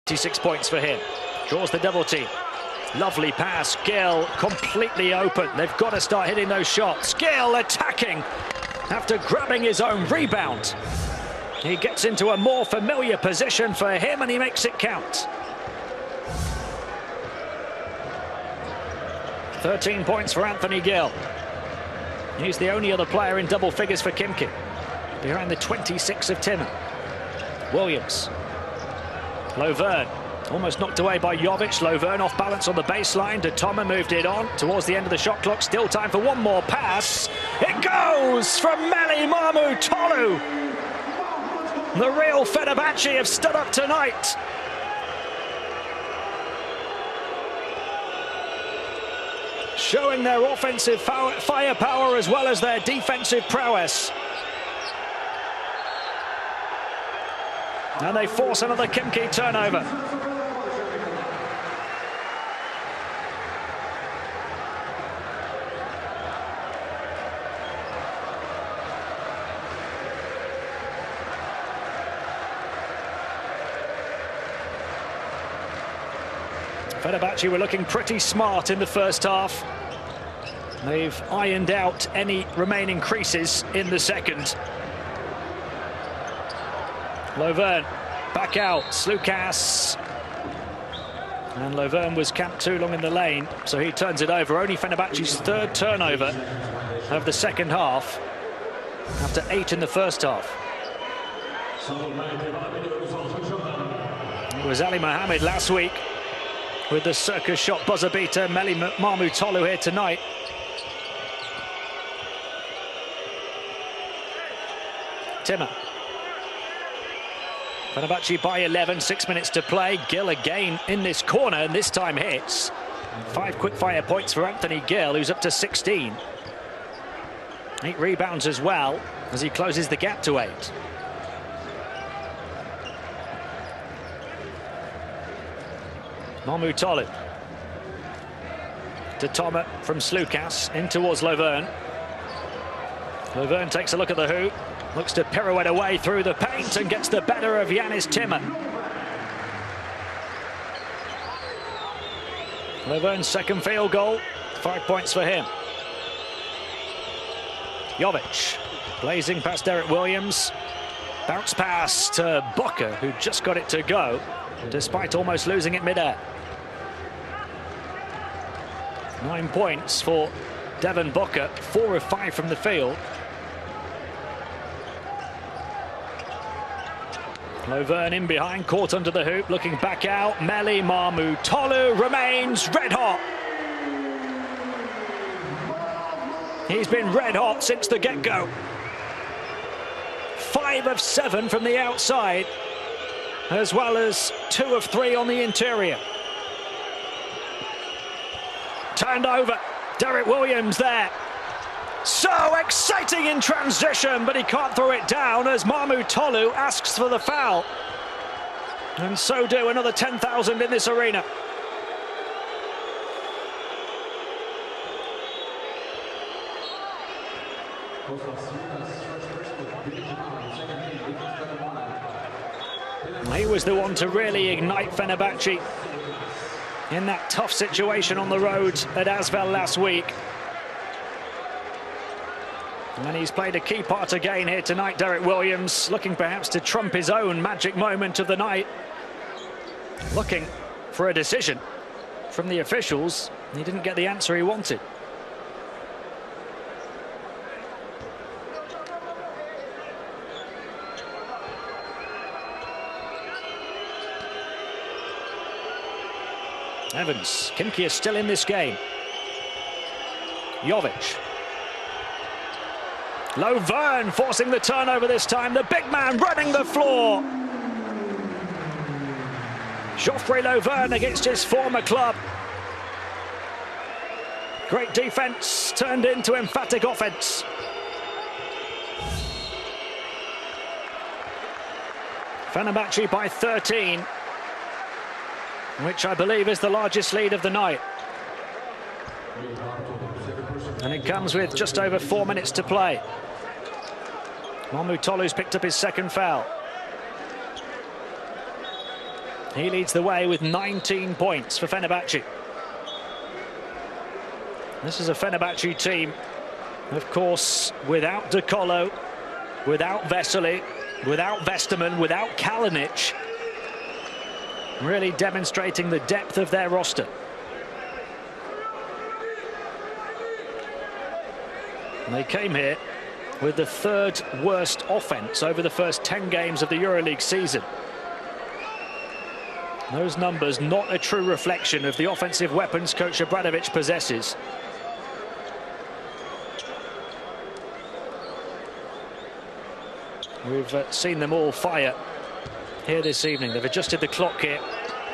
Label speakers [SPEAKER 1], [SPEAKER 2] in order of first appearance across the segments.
[SPEAKER 1] 26 points for him. Draws the double team. Lovely pass. Gill completely open. They've got to start hitting those shots. Gill attacking after grabbing his own rebound. He gets into a more familiar position for him and he makes it count. 13 points for Anthony Gill. He's the only other player in double figures for Khimki, behind the 26 of Timmer. Williams. Lovern almost knocked away by Jovic. Lovern off balance on the baseline. De Toma moved it on towards the end of the shot clock. Still time for one more pass. It goes from Meli Tolu. The real Fenerbahce have stood up tonight. Showing their offensive firepower as well as their defensive prowess. And they force another Khimki turnover. Fenerbahce were looking pretty smart in the first half. They've ironed out any remaining creases in the second. Lovern back out, Slukas. And Lovern was camped too long in the lane, so he turns it over. Only Fenerbahce's third turnover of the second half, after 8 in the first half. It was Ali Mohammed last week with the circus shot buzzer beater. Meli Tolu here tonight. Timmer. Fenerbahce by 11, 6 minutes to play. Gill again in this corner, and this time hits. 5 quick-fire points for Anthony Gill, who's up to 16. 8 rebounds as well, as he closes the gap to 8. Tolu. De Toma from Slukas, in towards Lovern. Lovern takes a look at the hoop. Looks to pirouette away through the paint and gets the better of Yanis Timmer. Lovern's second field goal, 5 points for him. Jovic blazing past Derek Williams. Bounce pass to Beko, who just got it to go, despite almost losing it mid-air. 9 points for Devin Booker, 4 of 5 from the field. Lovern in behind, caught under the hoop, looking back out. Meli Tolu remains red hot. He's been red hot since the get-go. 5 of 7 from the outside, as well as 2 of 3 on the interior. Turned over, Derek Williams there. So exciting in transition, but he can't throw it down as Tolu asks for the foul. And so do another 10,000 in this arena. He was the one to really ignite Fenerbahce in that tough situation on the road at Asvel last week. And he's played a key part again here tonight, Derek Williams, looking perhaps to trump his own magic moment of the night. Looking for a decision from the officials. He didn't get the answer he wanted. Evans, Khimki is still in this game. Jovic. Lovern forcing the turnover this time. The big man running the floor. Geoffrey Lovern against his former club. Great defense turned into emphatic offense. Fenerbahce by 13, which I believe is the largest lead of the night. And it comes with just over 4 minutes to play. Tolu's picked up his second foul. He leads the way with 19 points for Fenerbahce. This is a Fenerbahce team, of course, without De Colo, without Vesely, without Vesterman, without Kalinic, really demonstrating the depth of their roster. And they came here with the third worst offense over the first 10 games of the Euroleague season. Those numbers not a true reflection of the offensive weapons coach Obradovic possesses. We've seen them all fire here this evening. They've adjusted the clock here.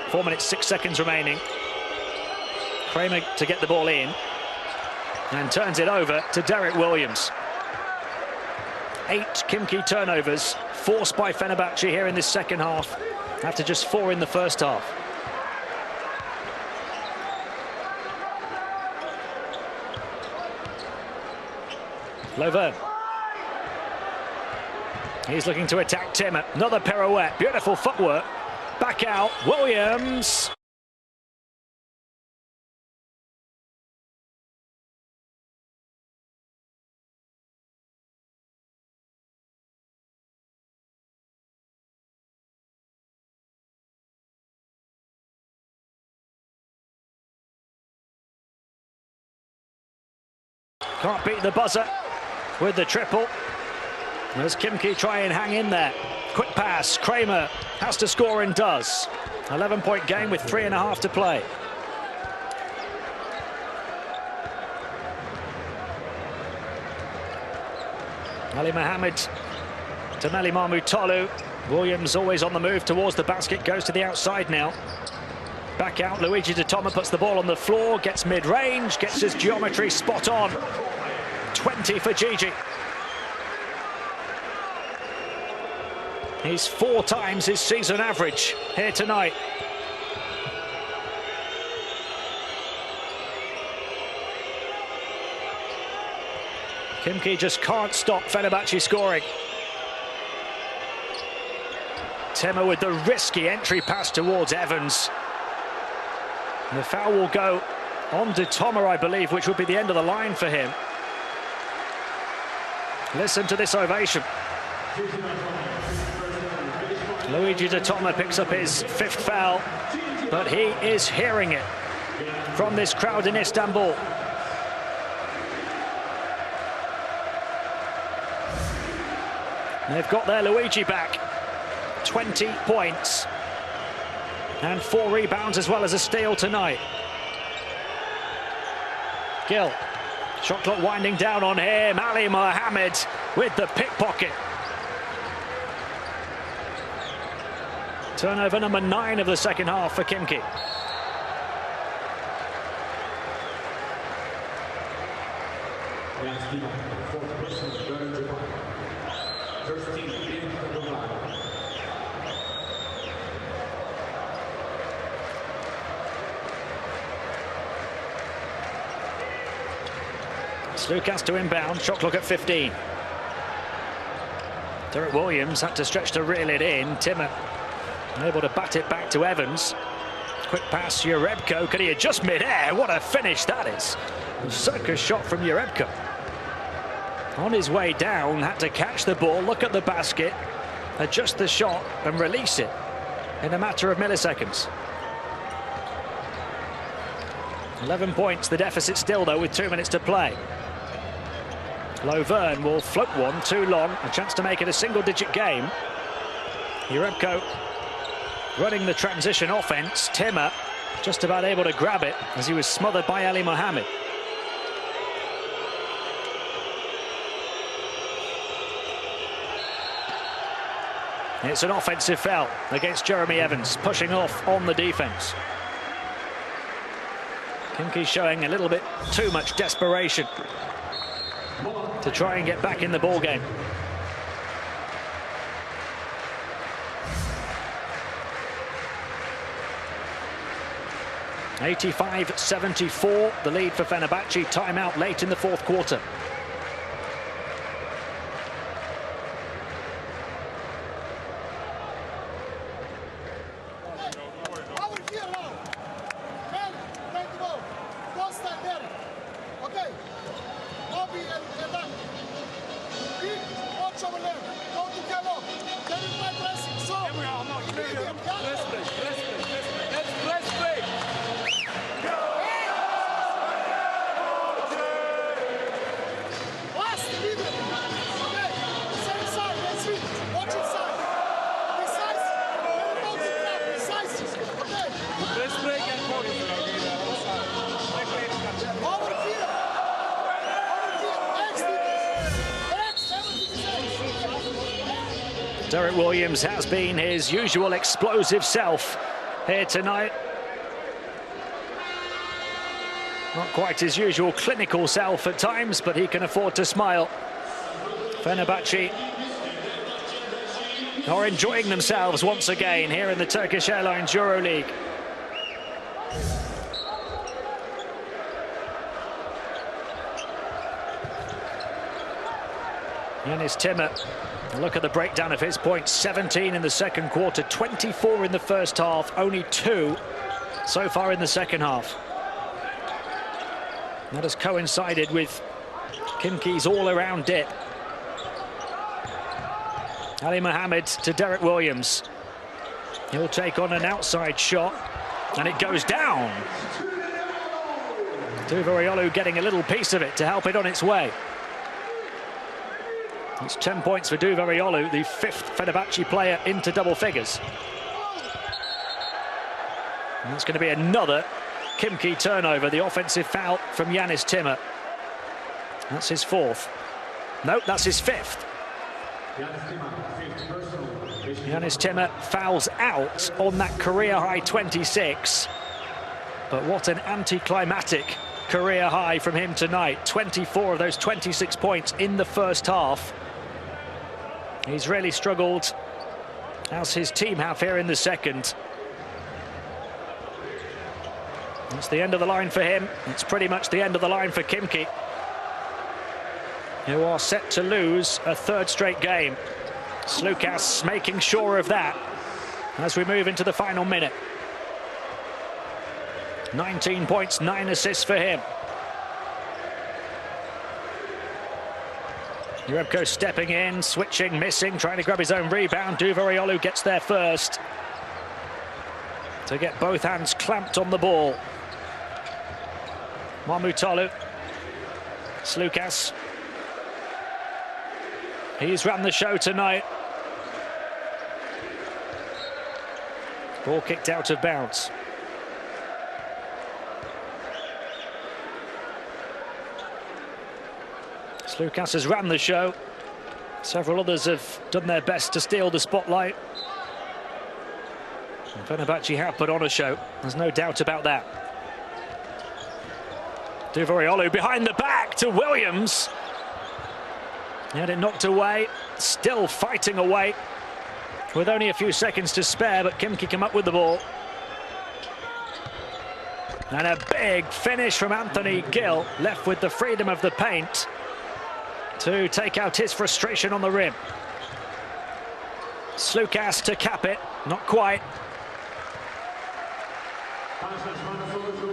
[SPEAKER 1] 4 minutes, 6 seconds remaining. Kramer to get the ball in and turns it over to Derek Williams. 8 khimki turnovers forced by Fenerbahce here in this second half, after just 4 in the first half. Lovern. He's looking to attack Timmer. Another pirouette. Beautiful footwork. Back out. Williams. Can't beat the buzzer with the triple. As khimki try and hang in there. Quick pass. Kramer has to score and does. 11-point game with 3.5 to play. Ali Mohammed to Meli Mahmutoglu. Williams always on the move towards the basket. Goes to the outside now. Back out. Luigi De Toma puts the ball on the floor. Gets mid-range. Gets his geometry spot on. 20 for Gigi. He's 4 times his season average here tonight. Khimki just can't stop Fenerbahce scoring. Timmer with the risky entry pass towards Evans. And the foul will go on De Toma, I believe, which would be the end of the line for him. Listen to this ovation. Luigi De Toma picks up his 5th foul, but he is hearing it from this crowd in Istanbul. They've got their Luigi back. 20 points and 4 rebounds as well as a steal tonight. Gill, shot clock winding down on him. Ali Mohammed with the pickpocket. Turnover number 9 of the second half for khimki. Lucas to inbound, shot clock at 15. Derek Williams had to stretch to reel it in. Timmer able to bat it back to Evans. Quick pass, Jerebko. Can he adjust mid-air? What a finish that is. A circus shot from Jerebko. On his way down, had to catch the ball, look at the basket, adjust the shot and release it in a matter of milliseconds. 11 points, the deficit still though with 2 minutes to play. Lovern will float one too long, a chance to make it a single-digit game. Jerebko running the transition offense. Timmer just about able to grab it as he was smothered by Ali Mohammed. It's an offensive foul against Jeremy Evans, pushing off on the defense. khimki showing a little bit too much desperation to try and get back in the ball game. (85-74) the lead for Fenerbahce. Timeout late in the 4th quarter. Derek Williams has been his usual explosive self here tonight. Not quite his usual clinical self at times, but he can afford to smile. Fenerbahce are enjoying themselves once again here in the Turkish Airlines Euroleague. Yanis Timur, look at the breakdown of his points. 17 in the second quarter, 24 in the first half, only 2 so far in the second half. That has coincided with Khimki's all-around dip. Ali Mohammed to Derek Williams. He'll take on an outside shot, and it goes down. Duveriolu getting a little piece of it to help it on its way. It's 10 points for Duveriolu, the 5th Fenerbahce player into double figures. And that's going to be another Khimki turnover, the offensive foul from Yanis Timur. That's his 4th. Nope, that's his 5th. Yanis Timur fouls out on that career-high 26. But what an anticlimactic career high from him tonight. 24 of those 26 points in the first half. He's really struggled, as his team have here in the second. It's the end of the line for him. It's pretty much the end of the line for Khimki, who are set to lose a 3rd straight game. Slukas making sure of that as we move into the final minute. 19 points, 9 assists for him. Beko stepping in, switching, missing, trying to grab his own rebound. Duveriolu gets there first to get both hands clamped on the ball. Mahmutoglu, Slukas. He's run the show tonight. Ball kicked out of bounds. Slukas has ran the show. Several others have done their best to steal the spotlight. And Fenerbahce have put on a show. There's no doubt about that. Duveriolu behind the back to Williams. He had it knocked away. Still fighting away with only a few seconds to spare, but Khimki come up with the ball. And a big finish from Anthony Gill, left with the freedom of the paint to take out his frustration on the rim. Slukas to cap it, not quite.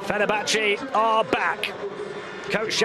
[SPEAKER 1] Fenerbahce are back. Coach